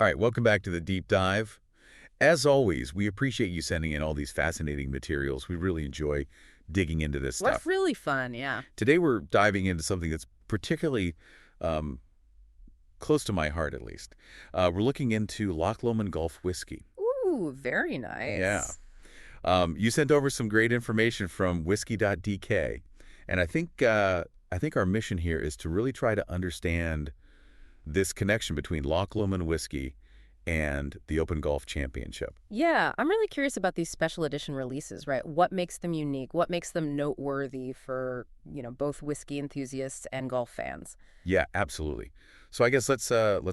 All right, welcome back to the deep dive. As always, we appreciate you sending in all these fascinating materials. We really enjoy digging into this What's stuff. really fun, yeah. Today we're diving into something that's particularly um, close to my heart, at least. We're looking into Loch Lomond Golf Whisky. Ooh, very Yeah. nice. You sent over some great information from whiskey.dk, and I think our mission here is to really try to understand this connection between Loch Lomond Whiskey and the Open Golf Championship. Yeah, I'm really curious about these special edition releases, right? What makes them unique? What makes them noteworthy for, both whiskey enthusiasts and golf fans? Yeah, absolutely. So I guess let's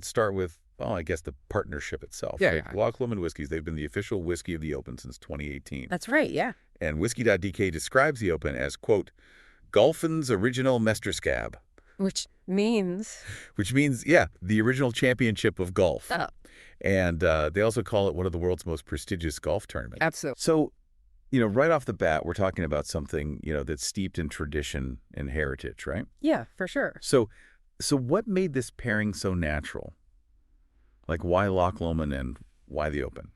start with, well, I guess the partnership itself. Yeah, Right? yeah. Loch Lomond Whiskies, they've been the official whiskey of the Open since 2018. That's right, yeah. And whiskey.dk describes the Open as, quote, Golfin's original Mesterskab, Which means, which means, yeah, the original championship of golf. oh, And they also call it one of the world's most prestigious golf tournaments. absolutely. So, right off the bat, we're talking about something, that's steeped in tradition and heritage, right? Yeah, for sure. So what made this pairing so natural? Like, why Loch Lomond and why the Open?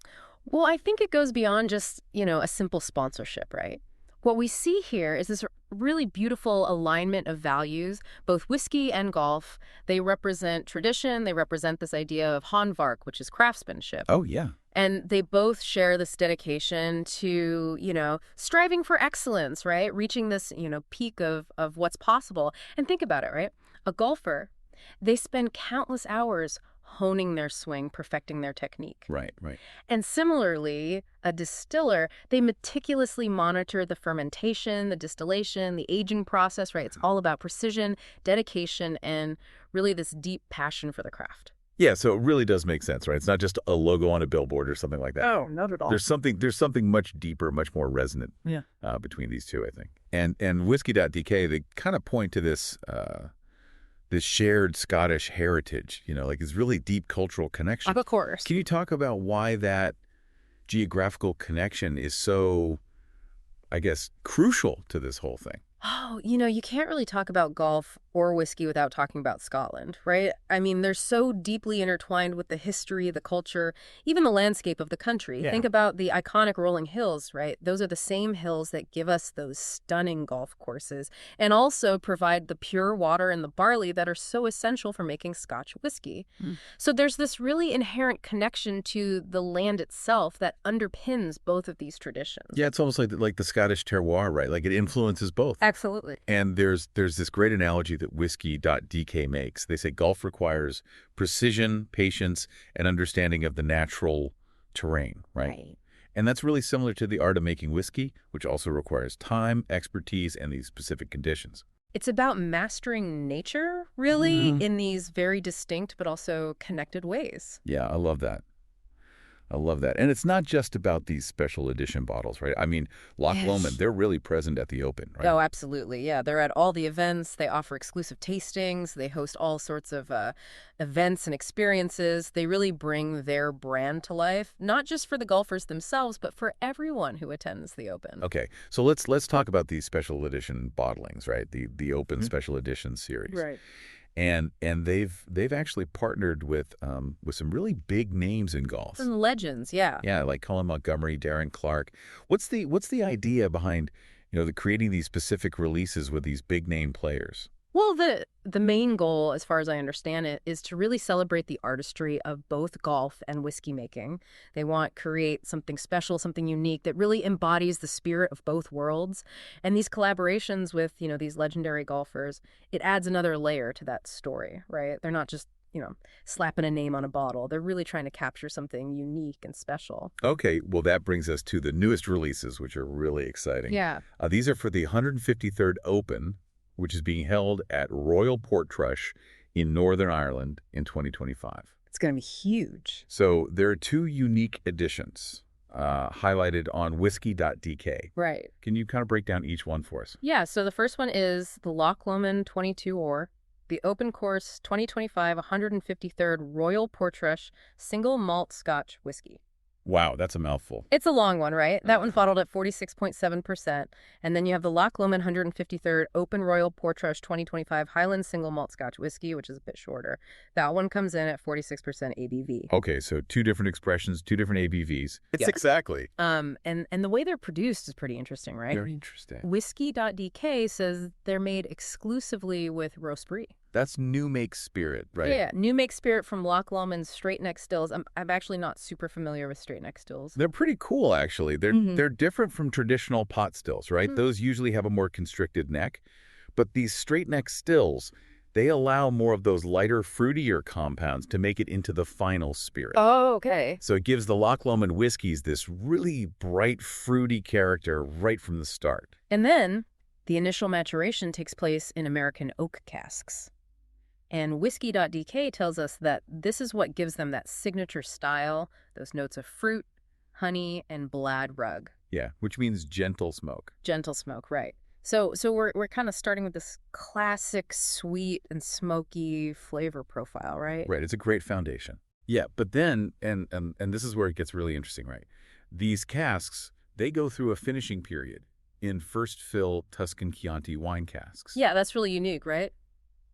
Well, I think it goes beyond just, a simple sponsorship, right? What we see here is this really beautiful alignment of values, both whiskey and golf. They represent tradition, they represent this idea of handwerk, which is craftsmanship. Oh, yeah. And they both share this dedication to, striving for excellence, right? Reaching this, peak of what's possible. And think about it, right? A golfer, they spend countless hours honing their swing, perfecting their technique. Right, right. And similarly, a distiller, they meticulously monitor the fermentation, the distillation, the aging process, right? It's all about precision, dedication, and really this deep passion for the craft. Yeah, so it really does make sense, right? It's not just a logo on a billboard or something like that. Oh, not at all. There's something much deeper, much more resonant Yeah. between these two, I think. And whiskey.dk, they kind of point to this shared Scottish heritage, like this really deep cultural connection. Of course. Can you talk about why that geographical connection is so, I guess, crucial to this whole thing? Oh, you can't really talk about golf or whiskey without talking about Scotland, right? I mean, they're so deeply intertwined with the history, the culture, even the landscape of the country. Yeah. Think about the iconic rolling hills, right? Those are the same hills that give us those stunning golf courses and also provide the pure water and the barley that are so essential for making Scotch whiskey. Mm. So there's this really inherent connection to the land itself that underpins both of these traditions. Yeah, it's almost like the Scottish terroir, right? Like it influences both. Absolutely. And there's this great analogy that whiskey.dk makes. They say golf requires precision, patience, and understanding of the natural terrain, right? And that's really similar to the art of making whiskey, which also requires time, expertise, and these specific conditions. It's about mastering nature, really, Mhm. in these very distinct but also connected ways. Yeah, I love that. I love that. And it's not just about these special edition bottles, right? I mean, Loch Yes. Lomond, they're really present at the Open, right? Oh, absolutely. Yeah, they're at all the events. They offer exclusive tastings. They host all sorts of events and experiences. They really bring their brand to life, not just for the golfers themselves, but for everyone who attends the Open. Okay, so let's talk about these special edition bottlings, right? The Open Special Edition series. Right. And they've actually partnered with some really big names in golf. Some legends, yeah. Yeah, like Colin Montgomery, Darren Clark. What's the idea behind, creating these specific releases with these big name players? Well, the main goal, as far as I understand it, is to really celebrate the artistry of both golf and whiskey making. They want to create something special, something unique that really embodies the spirit of both worlds. And these collaborations with, these legendary golfers, it adds another layer to that story, right? They're not just, slapping a name on a bottle. They're really trying to capture something unique and special. Okay, well, that brings us to the newest releases, which are really exciting. Yeah. These are for the 153rd Open, which is being held at Royal Portrush in Northern Ireland in 2025. It's going to be huge. So there are two unique editions highlighted on whiskey.dk. Right. Can you kind of break down each one for us? Yeah, so the first one is the Loch Lomond 22 Or, the Open Course 2025 153rd Royal Portrush Single Malt Scotch Whiskey. Wow, that's a mouthful. It's a long one, right? That one's bottled at 46.7%. And then you have the Loch Lomond 153rd Open Royal Portrush 2025 Highland Single Malt Scotch Whiskey, which is a bit shorter. That one comes in at 46% ABV. Okay, so two different expressions, two different ABVs. It's Yes. exactly. And the way they're produced is pretty interesting, right? Very interesting. Whiskey.dk says they're made exclusively with roast brie. That's new make spirit, right? Yeah, new make spirit from Loch Lomond's straight neck stills. I'm actually not super familiar with straight neck stills. They're pretty cool, actually. They're different from traditional pot stills, right? Those usually have a more constricted neck. But these straight neck stills, they allow more of those lighter, fruitier compounds to make it into the final spirit. Oh, okay. So it gives the Loch Lomond Whiskies this really bright, fruity character right from the start. And then the initial maturation takes place in American oak casks. And whiskey.dk tells us that this is what gives them that signature style, those notes of fruit, honey, and blad rug. Yeah, which means gentle smoke. Gentle smoke, right. So we're kind of starting with this classic sweet and smoky flavor profile, right? Right, it's a great foundation. Yeah, but then, and this is where it gets really interesting, right? These casks, they go through a finishing period in first fill Tuscan Chianti wine casks. Yeah, that's really unique, right?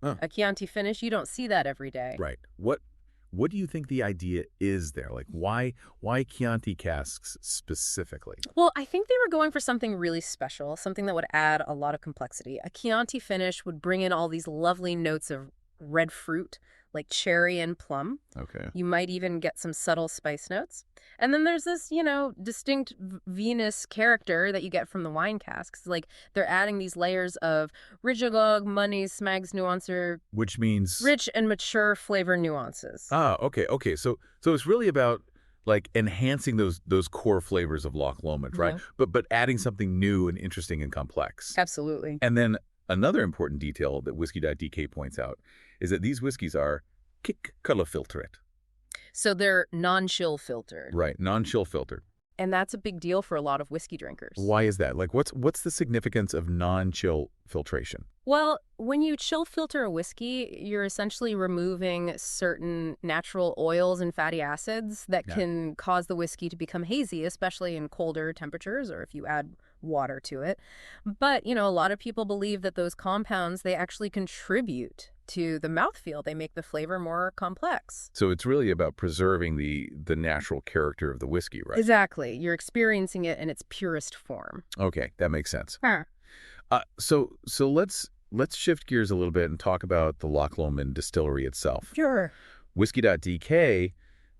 Huh. A Chianti finish, you don't see that every day. Right. What do you think the idea is there? Like, why Chianti casks specifically? Well, I think they were going for something really special, something that would add a lot of complexity. A Chianti finish would bring in all these lovely notes of red fruit, like cherry and plum. Okay. You might even get some subtle spice notes. And then there's this, distinct Venus character that you get from the wine casks. Like, they're adding these layers of ridgegog, money, smags, nuancer, Which means rich and mature flavor nuances. Okay. So it's really about like enhancing those core flavors of Loch Lomond, right? But adding something new and interesting and complex. Absolutely. And then another important detail that whiskey.dk points out is that these whiskeys are kick color filtered. So they're non-chill filtered. Right, non-chill filtered. And that's a big deal for a lot of whiskey drinkers. Why is that? Like, what's the significance of non-chill filtration? Well, when you chill filter a whiskey, you're essentially removing certain natural oils and fatty acids that can cause the whiskey to become hazy, especially in colder temperatures or if you add water to it. But, a lot of people believe that those compounds, they actually contribute to the mouthfeel. They make the flavor more complex. So it's really about preserving the natural character of the whiskey, right? Exactly. You're experiencing it in its purest form. Okay, that makes sense. Huh. So let's shift gears a little bit and talk about the Loch Lomond distillery itself. Sure. Whiskey.dk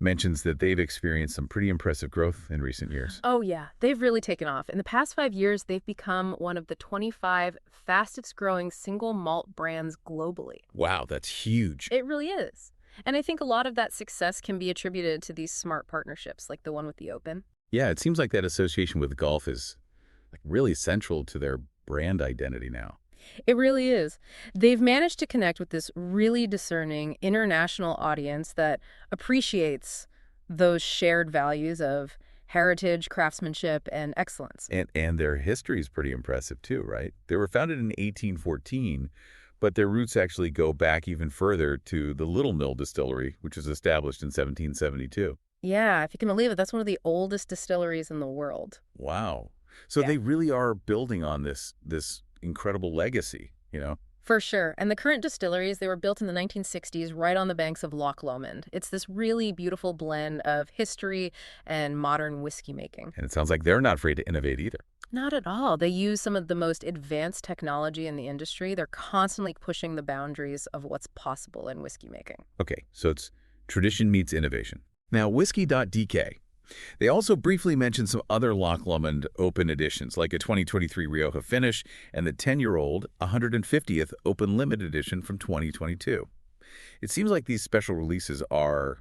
mentions that they've experienced some pretty impressive growth in recent years. Oh, yeah. They've really taken off. In the past 5 years, they've become one of the 25 fastest growing single malt brands globally. Wow, that's huge. It really is. And I think a lot of that success can be attributed to these smart partnerships, like the one with the Open. Yeah, it seems like that association with golf is like really central to their brand identity now. It really is. They've managed to connect with this really discerning international audience that appreciates those shared values of heritage, craftsmanship, and excellence. And their history is pretty impressive too, right? They were founded in 1814, but their roots actually go back even further to the Little Mill Distillery, which was established in 1772. Yeah, if you can believe it, that's one of the oldest distilleries in the world. Wow. So they really are building on this incredible legacy, For sure. And the current distilleries, they were built in the 1960s right on the banks of Loch Lomond. It's this really beautiful blend of history and modern whiskey making. And it sounds like they're not afraid to innovate either. Not at all. They use some of the most advanced technology in the industry. They're constantly pushing the boundaries of what's possible in whiskey making. Okay, so it's tradition meets innovation. Now, whiskey.dk. They also briefly mentioned some other Loch Lomond Open editions, like a 2023 Rioja finish and the 10-year-old 150th Open Limited Edition from 2022. It seems like these special releases are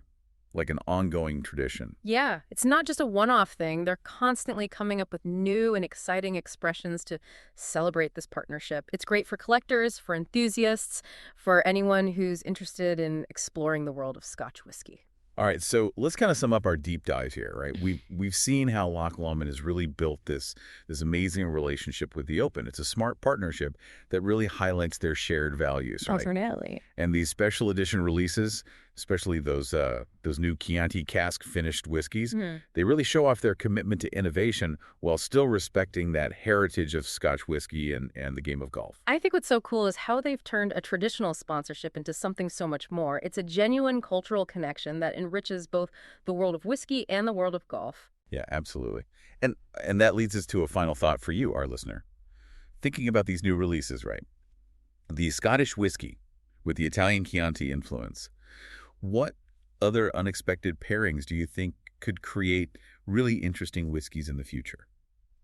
like an ongoing tradition. Yeah, it's not just a one-off thing. They're constantly coming up with new and exciting expressions to celebrate this partnership. It's great for collectors, for enthusiasts, for anyone who's interested in exploring the world of Scotch whiskey. All right, so let's kind of sum up our deep dive here, right? We've seen how Loch Lomond has really built this amazing relationship with the Open. It's a smart partnership that really highlights their shared values, right? Alternately. And these special edition releases especially those new Chianti cask finished whiskeys. Mhm. They really show off their commitment to innovation while still respecting that heritage of Scotch whiskey and the game of golf. I think what's so cool is how they've turned a traditional sponsorship into something so much more. It's a genuine cultural connection that enriches both the world of whiskey and the world of golf. Yeah, absolutely. And that leads us to a final thought for you, our listener. Thinking about these new releases, right? The Scottish whiskey with the Italian Chianti influence. What other unexpected pairings do you think could create really interesting whiskeys in the future?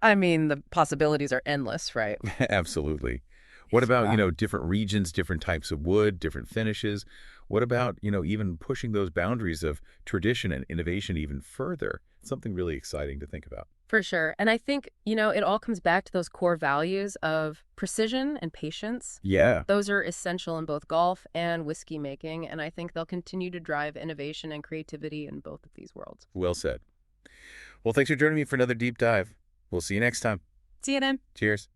I mean, the possibilities are endless, right? Absolutely. What about, Yeah. different regions, different types of wood, different finishes? What about, even pushing those boundaries of tradition and innovation even further? Something really exciting to think about. For sure. And I think, it all comes back to those core values of precision and patience. Yeah, Those are essential in both golf and whiskey making, and I think they'll continue to drive innovation and creativity in both of these worlds. well said. Well, thanks for joining me for another deep dive. We'll see you next time. See you then. Cheers.